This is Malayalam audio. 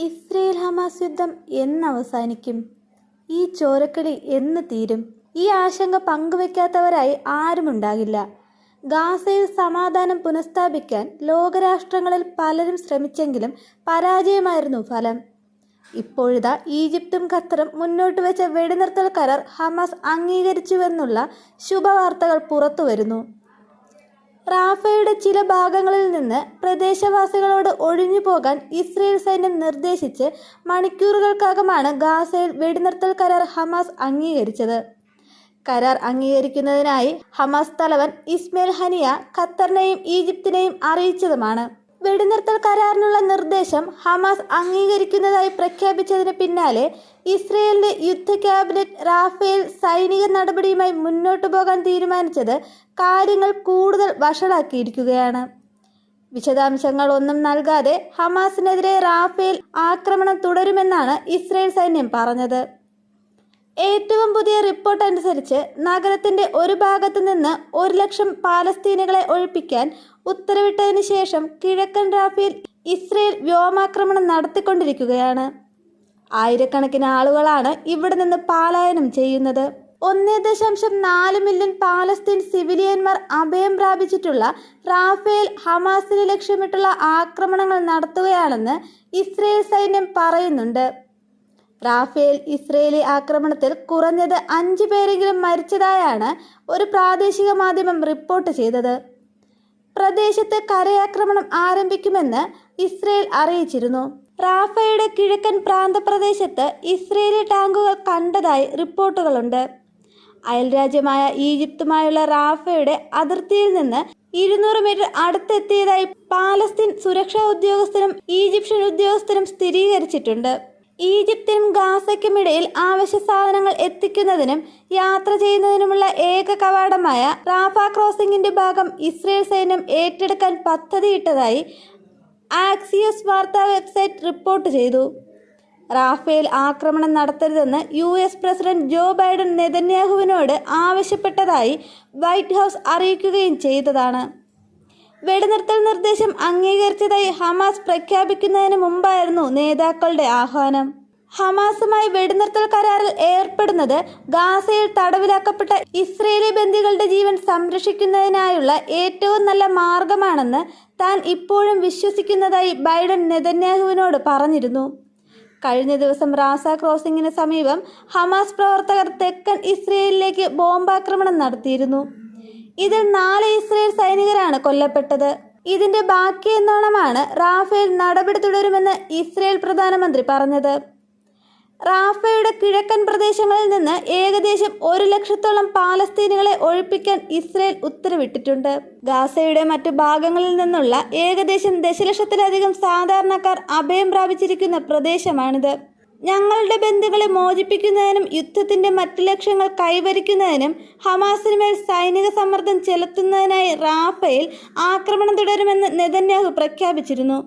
ഇസ്രയേൽ ഹമാസ് യുദ്ധം എന്നവസാനിക്കും? ഈ ചോരക്കളി എന്ന് തീരും? ഈ ആശങ്ക പങ്കുവെക്കാത്തവരായി ആരുമുണ്ടാകില്ല. ഗാസയിൽ സമാധാനം പുനഃസ്ഥാപിക്കാൻ ലോകരാഷ്ട്രങ്ങളിൽ പലരും ശ്രമിച്ചെങ്കിലും പരാജയമായിരുന്നു ഫലം. ഇപ്പോഴിതാ ഈജിപ്തും ഖത്തറും മുന്നോട്ട് വെച്ച വെടിനിർത്തൽ കരാർ ഹമാസ് അംഗീകരിച്ചുവെന്നുള്ള ശുഭവാർത്തകൾ പുറത്തുവരുന്നു. റാഫയുടെ ചില ഭാഗങ്ങളിൽ നിന്ന് പ്രദേശവാസികളോട് ഒഴിഞ്ഞു പോകാൻ ഇസ്രയേൽ സൈന്യം നിർദ്ദേശിച്ച് മണിക്കൂറുകൾക്കകമാണ് ഗാസയിൽ വെടിനിർത്തൽ കരാർ ഹമാസ് അംഗീകരിച്ചത്. കരാർ അംഗീകരിക്കുന്നതിനായി ഹമാസ് തലവൻ ഇസ്മായിൽ ഹനിയ ഖത്തറിനെയും ഈജിപ്തിനെയും അറിയിച്ചതുമാണ്. വെടിനിർത്തൽ കരാറിനുള്ള നിർദ്ദേശം ഹമാസ് അംഗീകരിക്കുന്നതായി പ്രഖ്യാപിച്ചതിന് പിന്നാലെ ഇസ്രയേലിന്റെ യുദ്ധ ക്യാബിനറ്റ് റാഫേൽ സൈനിക നടപടിയുമായി മുന്നോട്ടു പോകാൻ തീരുമാനിച്ചത് കാര്യങ്ങൾ കൂടുതൽ വഷളാക്കിയിരിക്കുകയാണ്. വിശദാംശങ്ങൾ ഒന്നും നൽകാതെ ഹമാസിനെതിരെ റാഫേൽ ആക്രമണം തുടരുമെന്നാണ് ഇസ്രയേൽ സൈന്യം പറഞ്ഞത്. ഏറ്റവും പുതിയ റിപ്പോർട്ട് അനുസരിച്ച് നഗരത്തിന്റെ ഒരു ഭാഗത്തു നിന്ന് 1,00,000 പാലസ്തീനികളെ ഒഴിപ്പിക്കാൻ ഉത്തരവിട്ടതിന് ശേഷം കിഴക്കൻ റാഫയിൽ ഇസ്രയേൽ വ്യോമാക്രമണം നടത്തിക്കൊണ്ടിരിക്കുകയാണ്. ആയിരക്കണക്കിന് ആളുകളാണ് ഇവിടെ നിന്ന് പലായനം ചെയ്യുന്നത്. 1.4 മില്യൺ പാലസ്തീൻ സിവിലിയന്മാർ അഭയം പ്രാപിച്ചിട്ടുള്ള റാഫേൽ ഹമാസിനെ ലക്ഷ്യമിട്ടുള്ള ആക്രമണങ്ങൾ നടത്തുകയാണെന്ന് ഇസ്രയേൽ സൈന്യം പറയുന്നുണ്ട്. റാഫേൽ ഇസ്രയേലി ആക്രമണത്തിൽ കുറഞ്ഞത് 5 പേരെങ്കിലും മരിച്ചതായാണ് ഒരു പ്രാദേശിക മാധ്യമം റിപ്പോർട്ട് ചെയ്തത്. പ്രദേശത്ത് കരയാക്രമണം ആരംഭിക്കുമെന്ന് ഇസ്രയേൽ അറിയിച്ചിരുന്നു. റാഫയുടെ കിഴക്കൻ പ്രാന്തപ്രദേശത്ത് ഇസ്രയേലി ടാങ്കുകൾ കണ്ടതായി റിപ്പോർട്ടുകളുണ്ട്. അയൽരാജ്യമായ ഈജിപ്തുമായുള്ള റാഫയുടെ അതിർത്തിയിൽ നിന്ന് 200 മീറ്റർ അടുത്തെത്തിയതായി പാലസ്തീൻ സുരക്ഷാ ഉദ്യോഗസ്ഥരും ഈജിപ്ഷ്യൻ ഉദ്യോഗസ്ഥരും സ്ഥിരീകരിച്ചിട്ടുണ്ട്. ഈജിപ്തിനും ഗാസയ്ക്കുമിടയിൽ ആവശ്യ സാധനങ്ങൾ എത്തിക്കുന്നതിനും യാത്ര ചെയ്യുന്നതിനുമുള്ള ഏക കവാടമായ റാഫ ക്രോസിംഗിന്റെ ഭാഗം ഇസ്രയേൽ സൈന്യം ഏറ്റെടുക്കാൻ പദ്ധതിയിട്ടതായി ആക്സിയോസ് വാർത്താ വെബ്സൈറ്റ് റിപ്പോർട്ട് ചെയ്തു. റാഫേൽ ആക്രമണം നടത്തരുതെന്ന് US പ്രസിഡന്റ് ജോ ബൈഡൻ നെതന്യാഹുവിനോട് ആവശ്യപ്പെട്ടതായി വൈറ്റ് ഹൗസ് അറിയിക്കുകയും ചെയ്തതാണ്. വെടിനിർത്തൽ നിർദ്ദേശം അംഗീകരിച്ചതായി ഹമാസ് പ്രഖ്യാപിക്കുന്നതിന് മുമ്പായിരുന്നു നേതാക്കളുടെ ആഹ്വാനം. ഹമാസുമായി വെടിനിർത്തൽ കരാറിൽ ഏർപ്പെടുന്നത് ഗാസയിൽ തടവിലാക്കപ്പെട്ട ഇസ്രയേലി ബന്ദികളുടെ ജീവൻ സംരക്ഷിക്കുന്നതിനായുള്ള ഏറ്റവും നല്ല മാർഗമാണെന്ന് താൻ ഇപ്പോഴും വിശ്വസിക്കുന്നതായി ബൈഡൻ നെതന്യാഹുവിനോട് പറഞ്ഞിരുന്നു. കഴിഞ്ഞ ദിവസം റാസ ക്രോസിംഗിന് സമീപം ഹമാസ് പ്രവർത്തകർ തെക്കൻ ഇസ്രയേലിലേക്ക് ബോംബാക്രമണം നടത്തിയിരുന്നു. ഇതിൽ 4 ഇസ്രയേൽ സൈനികരാണ് കൊല്ലപ്പെട്ടത്. ഇതിന്റെ ബാക്കിയെന്നോണമാണ് റാഫേൽ നടപടി തുടരുമെന്ന് ഇസ്രയേൽ പ്രധാനമന്ത്രി പറഞ്ഞത്. റാഫയുടെ കിഴക്കൻ പ്രദേശങ്ങളിൽ നിന്ന് ഏകദേശം 1,00,000-ഓളം പാലസ്തീനികളെ ഒഴിപ്പിക്കാൻ ഇസ്രയേൽ ഉത്തരവിട്ടിട്ടുണ്ട്. ഗാസയുടെ മറ്റു ഭാഗങ്ങളിൽ നിന്നുള്ള ഏകദേശം 10,00,000-ലധികം സാധാരണക്കാർ അഭയം പ്രാപിച്ചിരിക്കുന്ന പ്രദേശമാണിത്. ഞങ്ങളുടെ ബന്ദികളെ മോചിപ്പിക്കുന്നതിനും യുദ്ധത്തിന്റെ മറ്റു ലക്ഷ്യങ്ങൾ കൈവരിക്കുന്നതിനും ഹമാസിനുമേൽ സൈനിക സമ്മർദ്ദം ചെലുത്തുന്നതിനായി റാഫയിൽ ആക്രമണം തുടരുമെന്ന് നെതന്യാഹു പ്രഖ്യാപിച്ചിരുന്നു.